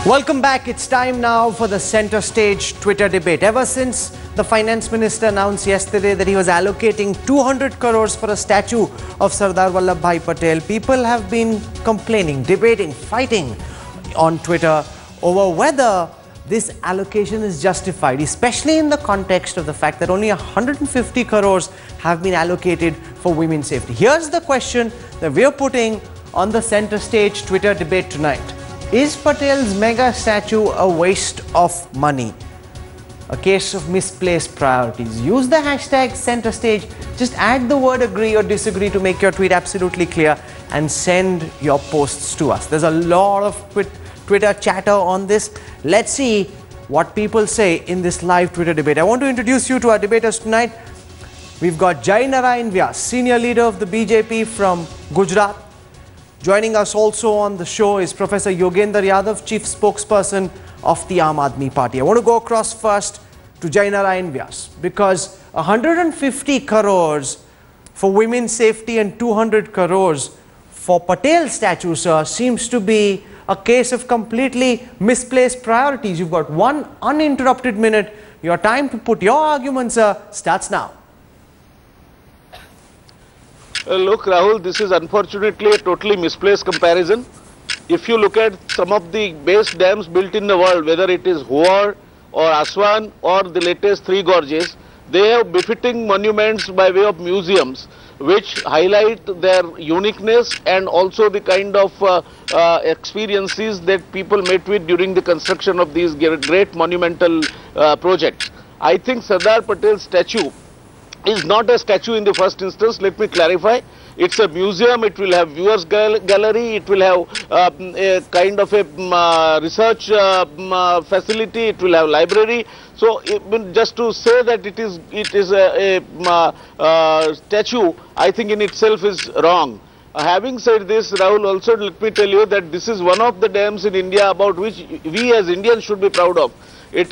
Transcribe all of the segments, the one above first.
Welcome back. It's time now for the center stage Twitter debate. Ever since the Finance Minister announced yesterday that he was allocating 200 crores for a statue of Sardar Patel, people have been complaining, debating, fighting on Twitter over whether this allocation is justified, especially in the context of the fact that only 150 crores have been allocated for women's safety. Here's the question that we're putting on the center stage Twitter debate tonight. Is Patel's mega statue a waste of money? A case of misplaced priorities. Use the hashtag center stage. Just add the word agree or disagree to make your tweet absolutely clear and send your posts to us. There's a lot of Twitter chatter on this. Let's see what people say in this live Twitter debate. I want to introduce you to our debaters tonight. We've got Jai Narayan Vyas, senior leader of the BJP from Gujarat. Joining us also on the show is Professor Yogendra Yadav, chief spokesperson of the Aam Aadmi Party. I want to go across first to Jai Narayan Vyas because 150 crores for women's safety and 200 crores for Patel statue, sir, seems to be a case of completely misplaced priorities. You've got one uninterrupted minute. Your time to put your argument, sir, starts now. Look, Rahul, this is unfortunately a totally misplaced comparison. If you look at some of the best dams built in the world, whether it is Crore or Aswan or the latest three gorges, they have befitting monuments by way of museums which highlight their uniqueness and also the kind of experiences that people met with during the construction of these great monumental projects. I think Sardar Patel's statue is not a statue in the first instance. Let me clarify. It's a museum. It will have viewers gallery. It will have a kind of a research facility. It will have library. So just to say that it is a statue, I think in itself is wrong. Having said this, Rahul, also let me tell you that this is one of the dams in India about which we as Indians should be proud of. It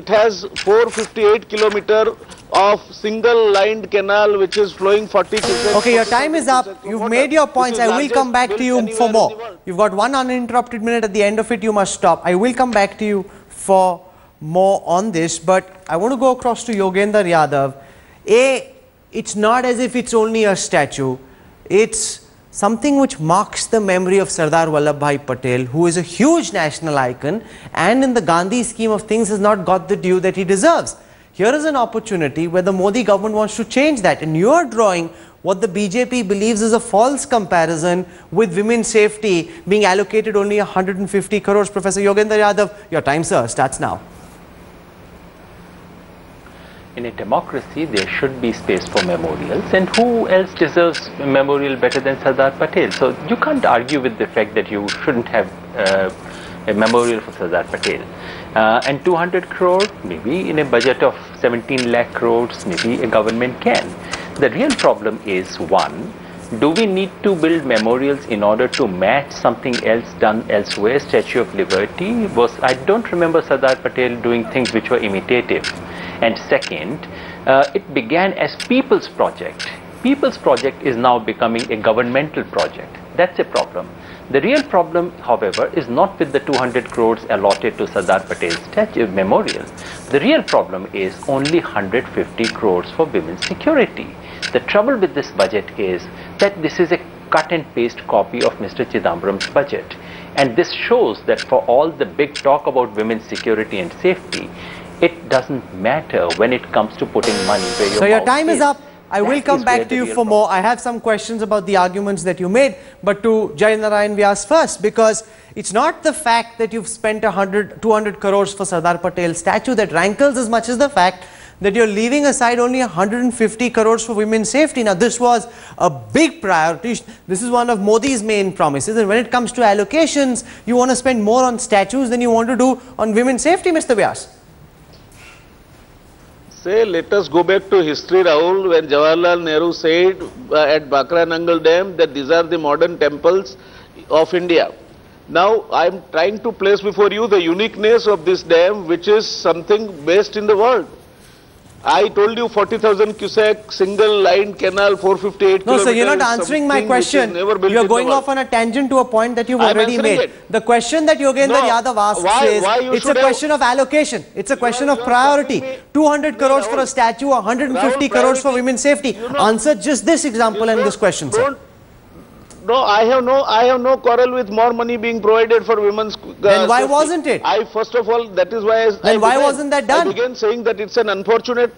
has 458 kilometers of single-lined canal which is flowing 40%. Okay, your time is up. You've made your points. I will come back to you for more. You've got one uninterrupted minute. At the end of it, you must stop. I will come back to you for more on this, but I want to go across to Yogendra Yadav. It's not as if it's only a statue. It's something which marks the memory of Sardar Patel, who is a huge national icon and in the Gandhi scheme of things has not got the due that he deserves. Here is an opportunity where the Modi government wants to change that, and you are drawing what the BJP believes is a false comparison with women's safety being allocated only 150 crores. Professor Yogendra Yadav, your time, sir, starts now. In a democracy, there should be space for memorials, and who else deserves a memorial better than Sardar Patel? So you can't argue with the fact that you shouldn't have a memorial for Sardar Patel. And 200 crore, maybe in a budget of 17 lakh crores, maybe a government can. The real problem is, one, do we need to build memorials in order to match something else done elsewhere? Statue of Liberty was, I don't remember Sardar Patel doing things which were imitative. And second, it began as people's project. People's project is now becoming a governmental project. That's a problem. The real problem, however, is not with the 200 crores allotted to Sardar Patel's statue memorial. The real problem is only 150 crores for women's security. The trouble with this budget is that this is a cut and paste copy of Mr. Chidambaram's budget. And this shows that for all the big talk about women's security and safety, it doesn't matter when it comes to putting money where your mouth is. So your time is up. I will come back to you for more. I have some questions about the arguments that you made, but to Jai Narayan Vyas first, because it's not the fact that you've spent 200 crores for Sardar Patel's statue that rankles as much as the fact that you're leaving aside only 150 crores for women's safety. Now, this was a big priority. This is one of Modi's main promises. And when it comes to allocations, you want to spend more on statues than you want to do on women's safety, Mr. Vyas. Say, let us go back to history, Rahul, when Jawaharlal Nehru said at Bhakra Nangal Dam that these are the modern temples of India. Now, I am trying to place before you the uniqueness of this dam, which is something best in the world. I told you 40,000 cusack, single line canal, 458 No, kilometers. sir, you're not answering my question. You're going off on a tangent to a point that you've already made. The question that Yogendra Yadav asks is, it's a question of allocation. It's a question of priority. 200 crores for a statue, 150 crores for women's safety. Answer just this example and this question, sir. No, I have no quarrel with more money being provided for women's Then why safety. wasn't it? First of all, that is why Then why wasn't that done? I began saying that it's an unfortunate,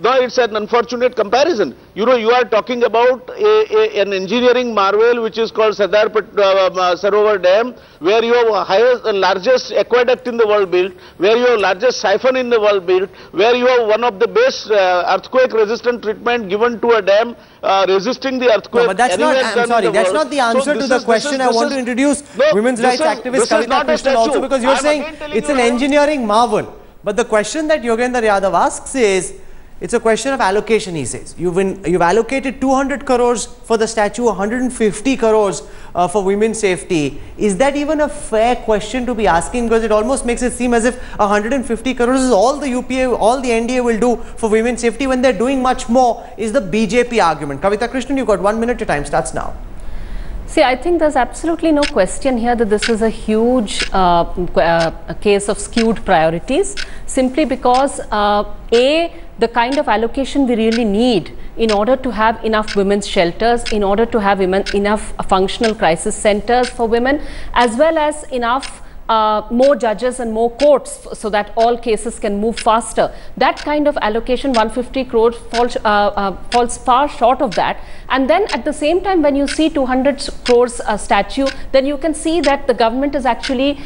it's an unfortunate comparison. You know, you are talking about an engineering marvel which is called Sardar Sarovar Dam, where you have largest aqueduct in the world built, where you have largest siphon in the world built, where you have one of the best earthquake resistant treatment given to a dam resisting the earthquake. No, but that's not, I'm sorry, that's not the answer to the question. I want to introduce women's rights activist Kavita Krishnan also, because you're saying it's an engineering marvel. But the question that Yogendra Yadav asks is, it's a question of allocation, he says. You've allocated 200 crores for the statue, 150 crores for women's safety. Is that even a fair question to be asking? Because it almost makes it seem as if 150 crores is all the UPA, all the NDA will do for women's safety when they're doing much more, is the BJP argument. Kavita Krishnan, you've got 1 minute, your time starts now. See, I think there's absolutely no question here that this is a huge case of skewed priorities, simply because the kind of allocation we really need in order to have enough women's shelters, in order to have enough functional crisis centers for women, as well as enough more judges and more courts so that all cases can move faster. That kind of allocation, 150 crores, falls far short of that. And then at the same time, when you see 200 crores statue, then you can see that the government is actually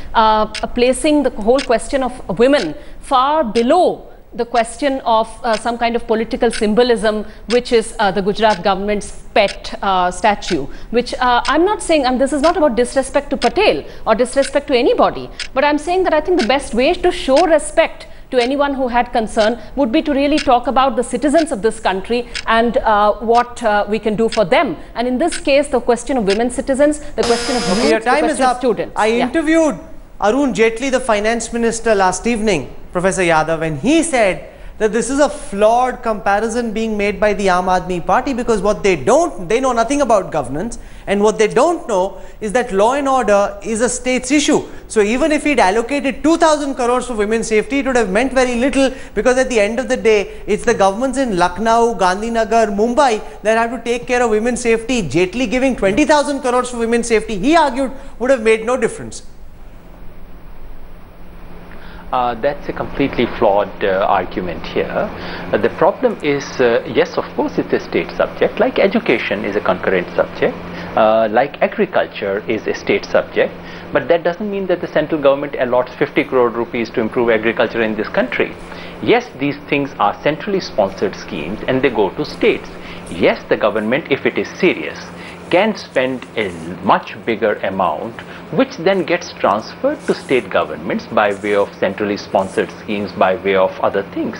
placing the whole question of women far below the question of some kind of political symbolism, which is the Gujarat government's pet statue, which I'm not saying, this is not about disrespect to Patel or disrespect to anybody, but I'm saying that I think the best way to show respect to anyone who had concern would be to really talk about the citizens of this country and what we can do for them. And in this case, the question of women citizens, the question of youth, your time is up. Students. I interviewed Arun Jaitley, the finance minister, last evening, Professor Yadav, and he said that this is a flawed comparison being made by the Aam Aadmi Party, because what they know nothing about governance, and what they don't know is that law and order is a state's issue. So even if he'd allocated 2,000 crores for women's safety, it would have meant very little, because at the end of the day, it's the governments in Lucknow, Gandhinagar, Mumbai that have to take care of women's safety. Jaitley giving 20,000 crores for women's safety, he argued, would have made no difference. That's a completely flawed argument here. The problem is, yes, of course, it's a state subject, like education is a concurrent subject, like agriculture is a state subject, but that doesn't mean that the central government allots 50 crore rupees to improve agriculture in this country. Yes, these things are centrally sponsored schemes and they go to states. Yes, the government, if it is serious, can spend a much bigger amount, which then gets transferred to state governments by way of centrally sponsored schemes, by way of other things.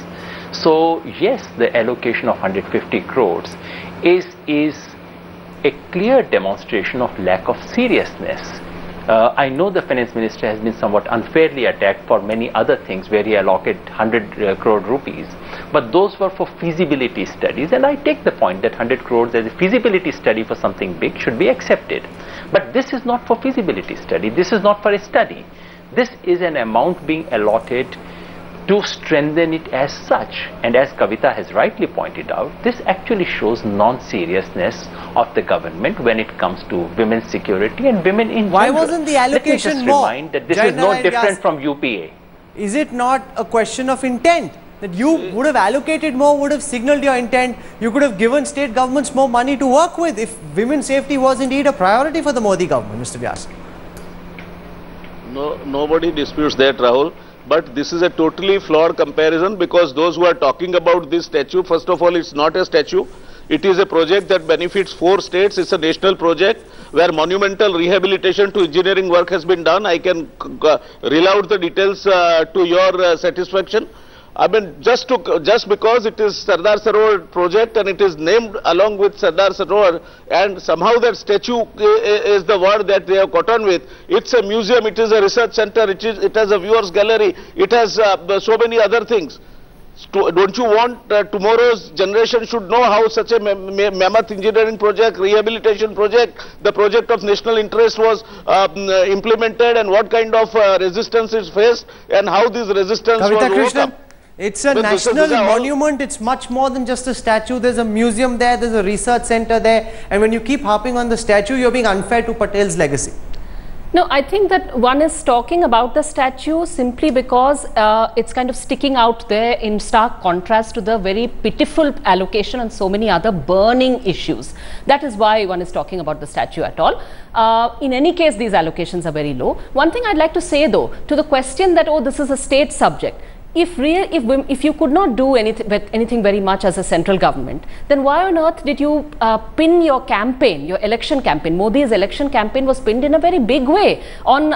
So yes, the allocation of 150 crores is a clear demonstration of lack of seriousness. I know the finance minister has been somewhat unfairly attacked for many other things where he allocated 100 crore rupees, but those were for feasibility studies, and I take the point that 100 crores as a feasibility study for something big should be accepted. But this is not for feasibility study, this is not for a study. This is an amount being allotted to strengthen it as such, and as Kavita has rightly pointed out, this actually shows non-seriousness of the government when it comes to women's security and women in general. Why wasn't the allocation more? Let me just remind that this is no different from UPA. Is it not a question of intent? That you would have allocated more, would have signaled your intent, you could have given state governments more money to work with if women's safety was indeed a priority for the Modi government, Mr. Vyas. No, nobody disputes that, Rahul. But this is a totally flawed comparison, because those who are talking about this statue, first of all, it's not a statue. It is a project that benefits 4 states. It's a national project where monumental rehabilitation to engineering work has been done. I can reel out the details to your satisfaction. I mean, just because it is Sardar Sarovar project and it is named along with Sardar Sarovar, and somehow that statue is the word that they have caught on with. It's a museum, it is a research center, it has a viewers gallery, it has so many other things. Don't you want tomorrow's generation should know how such a mammoth engineering project, rehabilitation project, the project of national interest was implemented, and what kind of resistance is faced, and how this resistance was overcome? It's a national monument. It's much more than just a statue. There's a museum there, there's a research center there, and when you keep harping on the statue, you're being unfair to Patel's legacy. No, I think that one is talking about the statue simply because it's kind of sticking out there in stark contrast to the very pitiful allocation on so many other burning issues. That is why one is talking about the statue at all. In any case, these allocations are very low. One thing I'd like to say though, to the question that, oh, this is a state subject. If you could not do anything very much as a central government, then why on earth did you pin your campaign, your election campaign? Modi's election campaign was pinned in a very big way on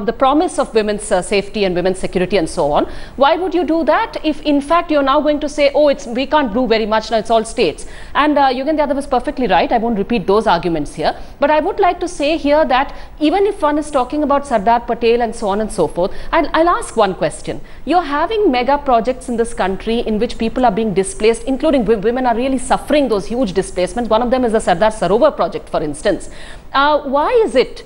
the promise of women's safety and women's security and so on. Why would you do that if in fact you're now going to say, oh, we can't do very much now, it's all states? And Yugen Yadav was perfectly right. I won't repeat those arguments here. But I would like to say here that even if one is talking about Sardar Patel and so on and so forth, I'll ask one question. You're having mega projects in this country in which people are being displaced, including women are really suffering those huge displacements. One of them is the Sardar Sarovar project, for instance. Why is it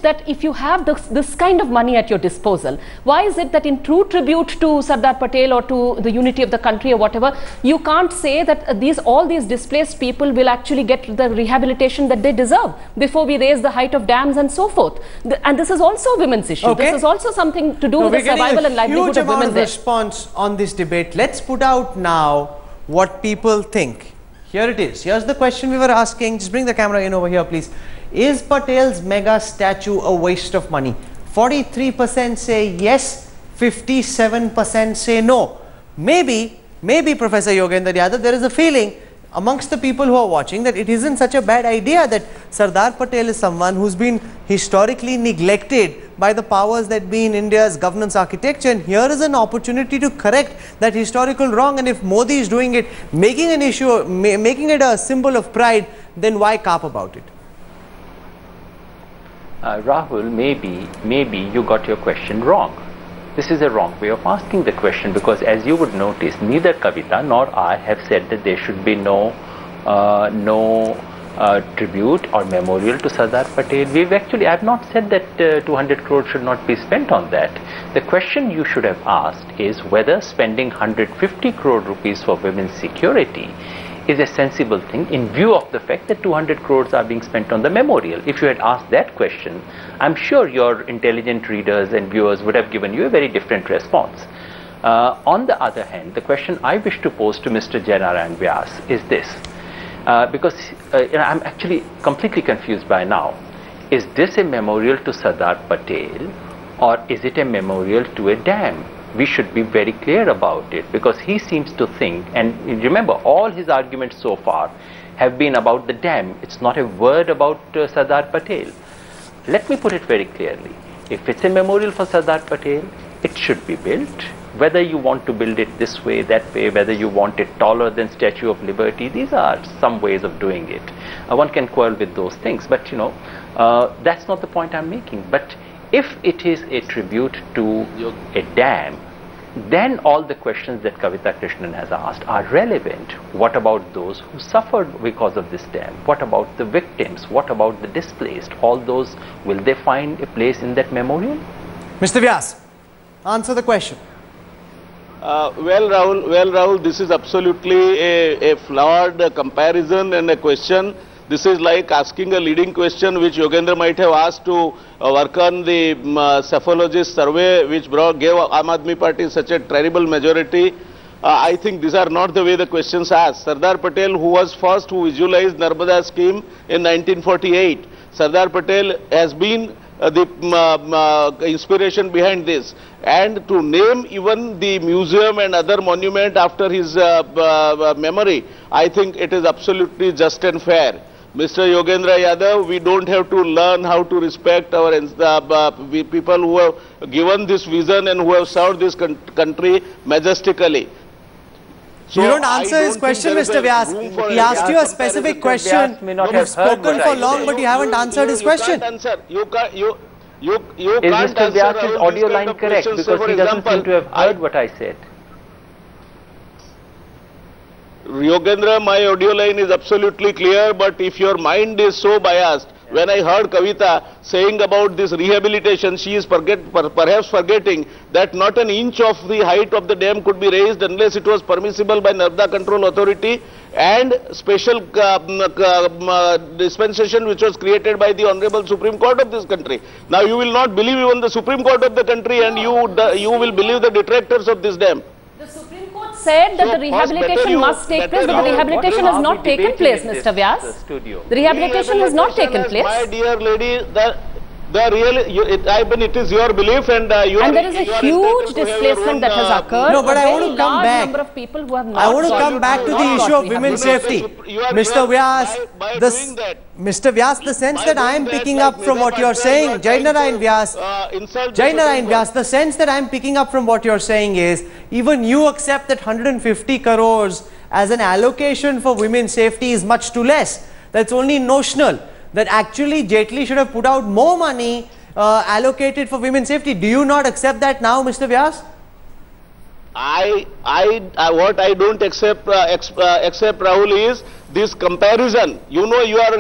that if you have this kind of money at your disposal, why is it that in true tribute to Sardar Patel or to the unity of the country or whatever, you can't say that all these displaced people will actually get the rehabilitation that they deserve before we raise the height of dams and so forth? And this is also a women's issue. Okay. This is also something to do with the survival and livelihood of women there. Response on this debate. Let's put out now what people think. Here it is. Here's the question we were asking. Just bring the camera in over here, please. Is Patel's mega statue a waste of money? 43% say yes, 57% say no. Maybe Professor Yogendra Yadav, there is a feeling amongst the people who are watching that it isn't such a bad idea that Sardar Patel is someone who's been historically neglected by the powers that be in India's governance architecture, and here is an opportunity to correct that historical wrong. And if Modi is doing it, making an issue, making it a symbol of pride, then why carp about it? Rahul, maybe you got your question wrong. This is a wrong way of asking the question, because as you would notice, neither Kavita nor I have said that there should be no tribute or memorial to Sardar Patel. I have not said that 200 crores should not be spent on that. The question you should have asked is whether spending 150 crore rupees for women's security is a sensible thing in view of the fact that 200 crores are being spent on the memorial. If you had asked that question, I'm sure your intelligent readers and viewers would have given you a very different response. On the other hand, the question I wish to pose to Mr. Janarayan Vyas is this, because I'm actually completely confused by now. Is this a memorial to Sardar Patel, or is it a memorial to a dam? We should be very clear about it, because he seems to think, and remember, all his arguments so far have been about the dam. It's not a word about Sardar Patel. Let me put it very clearly. If it's a memorial for Sardar Patel, it should be built. Whether you want to build it this way, that way, whether you want it taller than Statue of Liberty, these are some ways of doing it. One can quarrel with those things, but that's not the point I'm making. But if it is a tribute to a dam, then all the questions that Kavita Krishnan has asked are relevant. What about those who suffered because of this dam? What about the victims? What about the displaced? All those, will they find a place in that memorial? Mr. Vyas, answer the question. Well, Rahul, this is absolutely a flawed comparison and a question. This is like asking a leading question which Yogendra might have asked to work on the cephalogist survey which gave Aam Aadmi Party such a terrible majority. I think these are not the way the questions asked. Sardar Patel, who was first who visualized Narmada scheme in 1948. Sardar Patel has been the inspiration behind this. And to name even the museum and other monument after his memory, I think it is absolutely just and fair. Mr. Yogendra Yadav, we don't have to learn how to respect our people who have given this vision and who have served this country majestically. So you don't answer his question, Mr. Vyas. He asked you a specific question. You've spoken for long, but you haven't answered his question. You can't Is Mr. Vyas's audio line correct? Because he doesn't seem to have heard what I said. Yogendra, my audio line is absolutely clear, but if your mind is so biased, when I heard Kavita saying about this rehabilitation, she is perhaps forgetting that not an inch of the height of the dam could be raised unless it was permissible by Narmada Control Authority and special dispensation which was created by the Honorable Supreme Court of this country. Now you will not believe even the Supreme Court of the country, and you will believe the detractors of this dam. The Supreme Court said that the rehabilitation must take place, but the rehabilitation has not taken place, Mr. Vyas. The rehabilitation has not taken place. My dear lady, it is your belief, and there is a huge displacement that has occurred. No, but I want to come back. Number of people who have not I want to come back to the issue of women's safety. Mr. Vyas, the sense that I am picking up from what you are saying, Jai Narayan Vyas, the sense that I am picking up from what you are saying is, even you accept that 150 crores as an allocation for women's safety is much too less. That's only notional. That actually Jaitley should have put out more money allocated for women's safety. Do you not accept that now, Mr. Vyas? What I don't accept, Rahul, is this comparison. You know, you are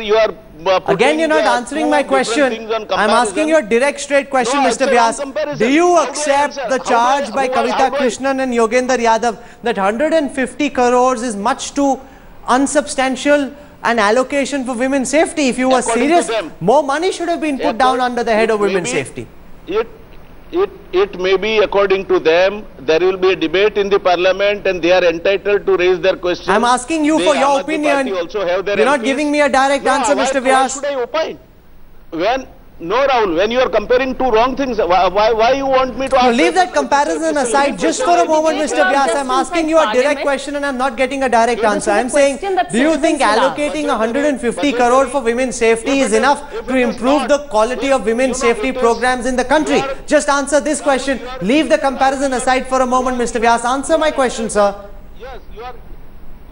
again, you're not answering my question. I'm asking you a direct, straight question, Mr. Vyas. Do you accept the charge by Kavita Krishnan and Yogendra Yadav that 150 crores is much too unsubstantial an allocation for women's safety? If you were serious, more money should have been put down under the head of women's safety. It may be, according to them, there will be a debate in the parliament and they are entitled to raise their questions. I'm asking you for your opinion. You're not giving me a direct answer, Mr. Vyas. Why should I opine? No, Rahul, when you are comparing two wrong things, why you want me to ask? Leave that comparison aside just for a moment, Mr. Vyas. I'm asking you a direct question and I'm not getting a direct answer. I'm saying, do you think allocating 150 crore for women's safety is enough to improve the quality of women's safety programs in the country? Just answer this question. Leave the comparison aside for a moment, Mr. Vyas. Answer my question, sir. Yes,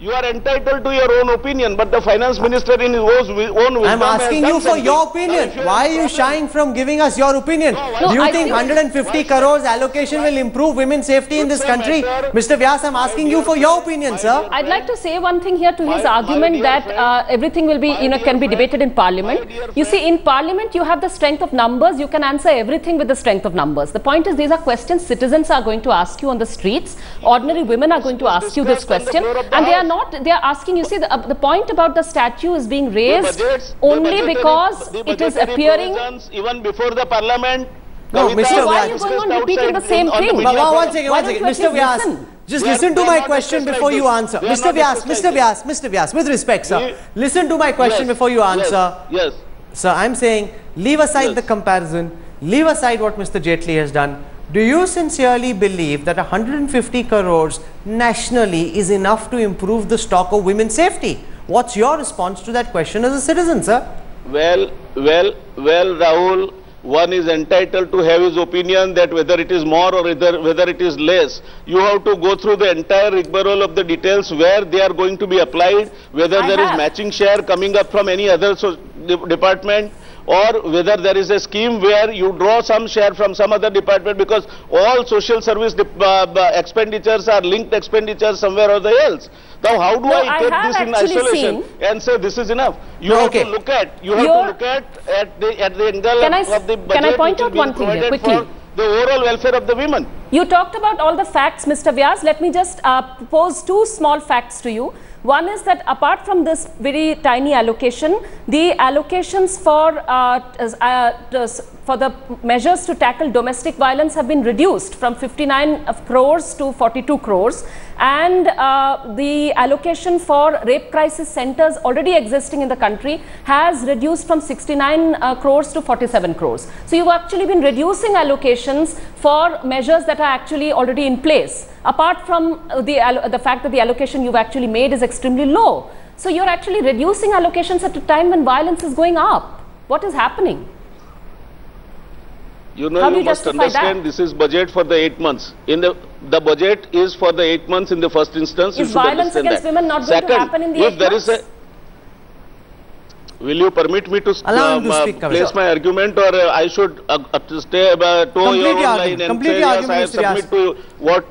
you are entitled to your own opinion, but the finance minister in his own wisdom. I'm asking you for your opinion. Why are you shying from giving us your opinion? Do you think 150 crores allocation will improve women's safety in this country? Mr. Vyas, I'm asking you for your opinion, sir. I'd like to say one thing here to his argument that everything will be, can be debated in parliament. You see, in parliament, you have the strength of numbers. You can answer everything with the strength of numbers. The point is, these are questions citizens are going to ask you on the streets. Ordinary women are going to ask you this question, and they are asking, you see, the point about the statue is being raised only because it is appearing even before the parliament. No, Mr. Why are you going on repeating the same thing? One second, Mr. Vyas, just listen to my question before you answer. Mr. Vyas, with respect, sir, listen to my question before you answer. Yes. Sir, I'm saying, leave aside the comparison, leave aside what Mr. Jaitley has done. Do you sincerely believe that 150 crores nationally is enough to improve the stock of women's safety? What's your response to that question as a citizen, sir? Well, Rahul, one is entitled to have his opinion that whether it is more or whether it is less. You have to go through the entire rigmarole of the details where they are going to be applied, whether there is matching share coming up from any other department, or whether there is a scheme where you draw some share from some other department, because all social service expenditures are linked expenditures somewhere or else. Now, how do I take this in isolation and say this is enough? You have to look at the angle of the budget. Can I point out one thing here quickly? The overall welfare of the women. You talked about all the facts, Mr. Vyas. Let me just pose two small facts to you. One is that apart from this very tiny allocation, the allocations for the measures to tackle domestic violence have been reduced from 59 crores to 42 crores, and the allocation for rape crisis centers already existing in the country has reduced from 69 crores to 47 crores. So you've actually been reducing allocations for measures that are actually already in place, apart from the fact that the allocation you've actually made is extremely low. So you're actually reducing allocations at a time when violence is going up. What is happening? You know, you must understand this is budget for the 8 months. The budget is for the 8 months in the first instance. Is violence against women not going to happen in the 8 months? Will you permit me to place my argument, or I should stay to your own line and say yes, I submit to what?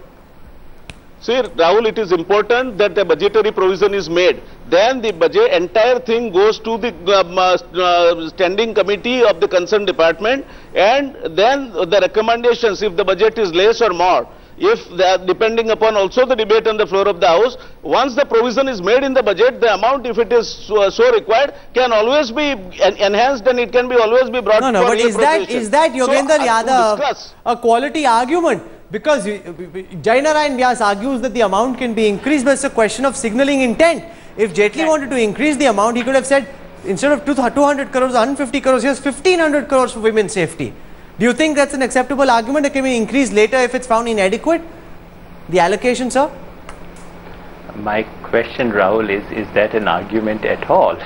See, Rahul, it is important that the budgetary provision is made. Then the budget, entire thing goes to the standing committee of the concerned department, and then the recommendations, if the budget is less or more, if they are depending upon also the debate on the floor of the House, once the provision is made in the budget, the amount, if it is so required, can always be enhanced, and it can be always be brought No, but is that Yogendra Yadav a quality argument? Because Jainarayan Vyas argues that the amount can be increased, but it's a question of signalling intent. If Jaitley wanted to increase the amount, he could have said, instead of 200 crores, 150 crores, here's 1500 crores for women's safety. Do you think that's an acceptable argument that can be increased later if it's found inadequate? The allocation, sir? My question, Rahul, is that an argument at all?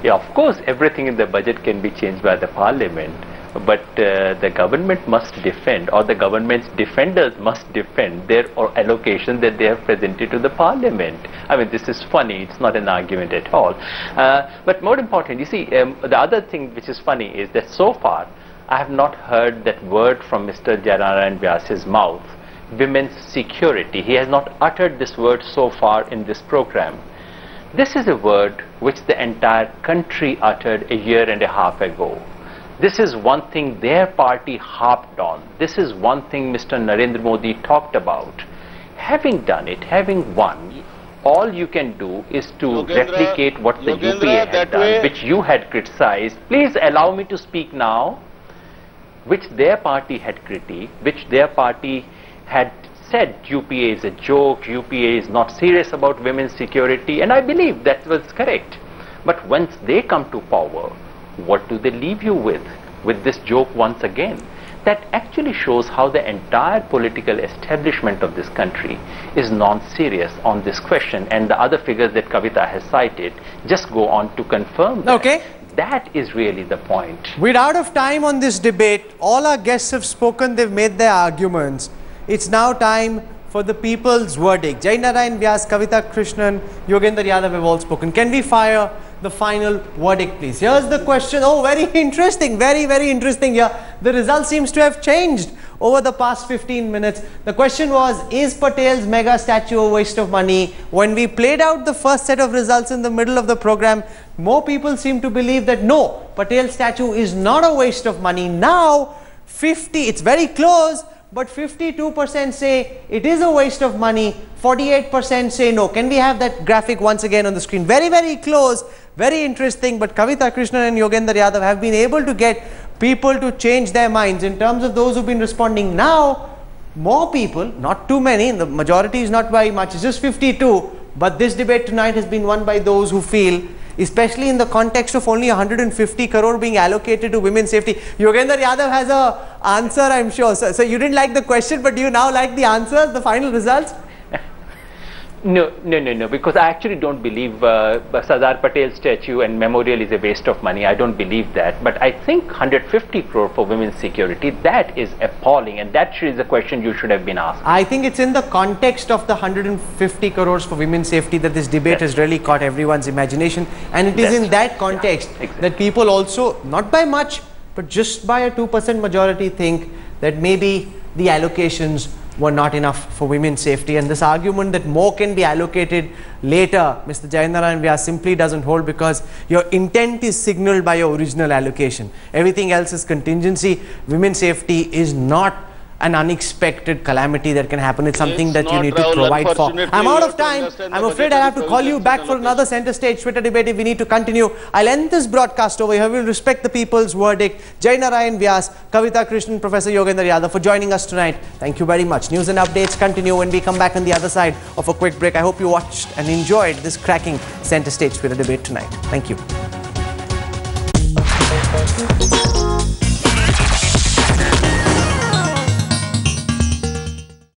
Yeah, of course, everything in the budget can be changed by the parliament. But the government must defend, or the government's defenders must defend their allocation that they have presented to the parliament. I mean, this is funny, it's not an argument at all. But more important, you see, the other thing which is funny is that so far, I have not heard that word from Mr. Jainarayan Vyas's mouth, women's security. He has not uttered this word so far in this program. This is a word which the entire country uttered a year and a half ago. This is one thing their party harped on. This is one thing Mr. Narendra Modi talked about. Having done it, having won, all you can do is to replicate what the UPA had done, which you had criticized. Please allow me to speak now. Which their party had critiqued, which their party had said UPA is a joke, UPA is not serious about women's security, and I believe that was correct. But once they come to power, what do they leave you with this joke once again? That actually shows how the entire political establishment of this country is non-serious on this question, and the other figures that Kavita has cited just go on to confirm that. Okay. That is really the point. We're out of time on this debate. All our guests have spoken, they've made their arguments. It's now time for the people's verdict. Jainarayan Vyas, Kavita Krishnan, Yogendra Yadav have all spoken. Can we fire the final verdict, please? Here's the question. Oh, very interesting. Very, very interesting here. The result seems to have changed over the past 15 minutes. The question was, is Patel's mega statue a waste of money? When we played out the first set of results in the middle of the program, more people seem to believe that no, Patel's statue is not a waste of money. Now, it's very close, but 52% say it is a waste of money, 48% say no. Can we have that graphic once again on the screen? Very, very close, very interesting, but Kavita Krishnan and Yogendra Yadav have been able to get people to change their minds. In terms of those who've been responding now, more people, not too many, the majority is not by much, it's just 52, but this debate tonight has been won by those who feel, especially in the context of only 150 crore being allocated to women's safety. Yogendra Yadav has an answer, I'm sure. So you didn't like the question, but do you now like the answers, the final results? No, because I actually don't believe Sardar Patel statue and memorial is a waste of money. I don't believe that. But I think 150 crore for women's security, that is appalling, and that is a question you should have been asked. I think it's in the context of the 150 crores for women's safety that this debate has really caught everyone's imagination, and it is in that context that people also, not by much, but just by a 2% majority, think that maybe the allocations were not enough for women's safety, and this argument that more can be allocated later, Mr. Jainarayan Vyas, simply doesn't hold, because your intent is signaled by your original allocation. Everything else is contingency. Women's safety is not an unexpected calamity that can happen. It's something that you need to provide for. I'm out of time. I'm afraid I'll have to call you back for another center stage Twitter debate if we need to continue. I'll end this broadcast over here. We'll respect the people's verdict. Jainarayan Vyas, Kavita Krishnan, Professor Yogendra Yadav for joining us tonight. Thank you very much. News and updates continue when we come back on the other side of a quick break. I hope you watched and enjoyed this cracking center stage Twitter debate tonight. Thank you.